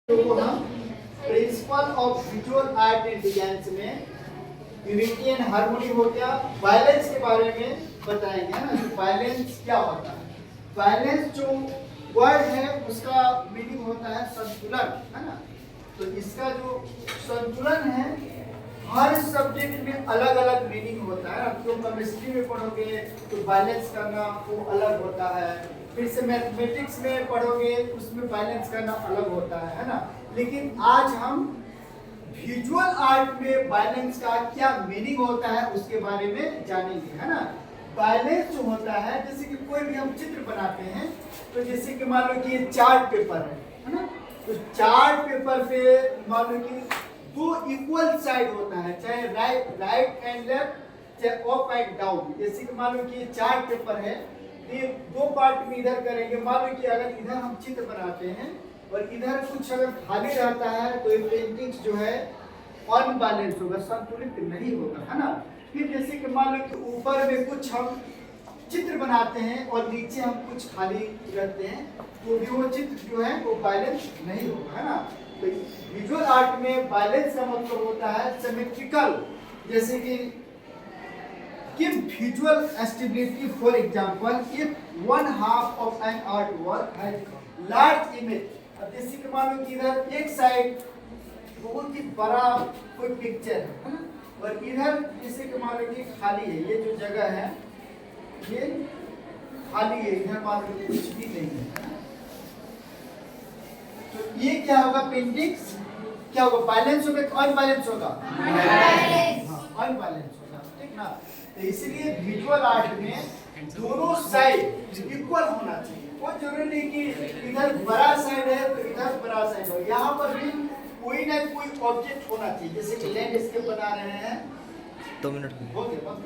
तो हम principle of visual art and design में यूनिटी एंड हार्मोनी हो गया। वायलेंस के बारे में बताएंगे, है ना। वायलेंस क्या होता है? वायलेंस जो वर्ड है उसका मीनिंग होता है संतुलन, है ना। तो इसका जो संतुलन है हर सब्जेक्ट में अलग अलग मीनिंग होता है। अब तो केमिस्ट्री में पढ़ोगे तो बैलेंस करना वो अलग होता है, फिर से मैथमेटिक्स में पढ़ोगे उसमें बैलेंस करना अलग होता है ना। लेकिन आज हम विजुअल आर्ट में बैलेंस का क्या मीनिंग होता है उसके बारे में जानेंगे, है ना। बैलेंस जो होता है, जैसे कि कोई भी हम चित्र बनाते हैं तो जैसे कि मान लो कि ये चार्ट पेपर है ना। तो चार्ट पेपर पे मान लो कि दो इक्वल साइड होता है, चाहे राइट एंड लेफ्ट, चाहे अप एंड डाउन। जैसे कि मान लो कि ये चार्ट पेपर है, ये दो पार्ट में इधर करेंगे। मान लो कि अगर इधर हम चित्र बनाते हैं और इधर कुछ अगर खाली रहता है तो ये पेंटिंग्स जो है अनबैलेंस होगा, संतुलित नहीं होगा, है ना। फिर जैसे कि मान लो कि ऊपर में कुछ हम चित्र बनाते हैं और नीचे हम कुछ खाली रखते हैं तो भी वो चित्र जो है वो बैलेंस नहीं होगा, है ना। तो विजुअल आर्ट में बैलेंस का मतलब होता है सिमेट्रिकल। जैसे कि give visual stability, for example if one half of an artwork has large image। अब जैसे कि मान लो कि इधर एक साइड बहुत ही बड़ा कोई पिक्चर है ना, और इधर जैसे कि मान लो कि खाली है, ये जो जगह है ये खाली है, इधर मान लो कुछ भी नहीं है। तो ये क्या होगा? पेंटिंग्स क्या होगा? बैलेंस होगा कि अनबैलेंस होगा? अनबैलेंस होगा, ठीक ना। तो इसलिए विजुअल आर्ट में दोनों साइड इक्वल होना चाहिए। वो जरूरी नहीं कि इधर बड़ा साइड है तो इधर बड़ा साइड हो, यहाँ पर भी कोई ना कोई ऑब्जेक्ट होना चाहिए। जैसे कि लैंडस्केप बना रहे हैं, 2 मिनट हो गया बस।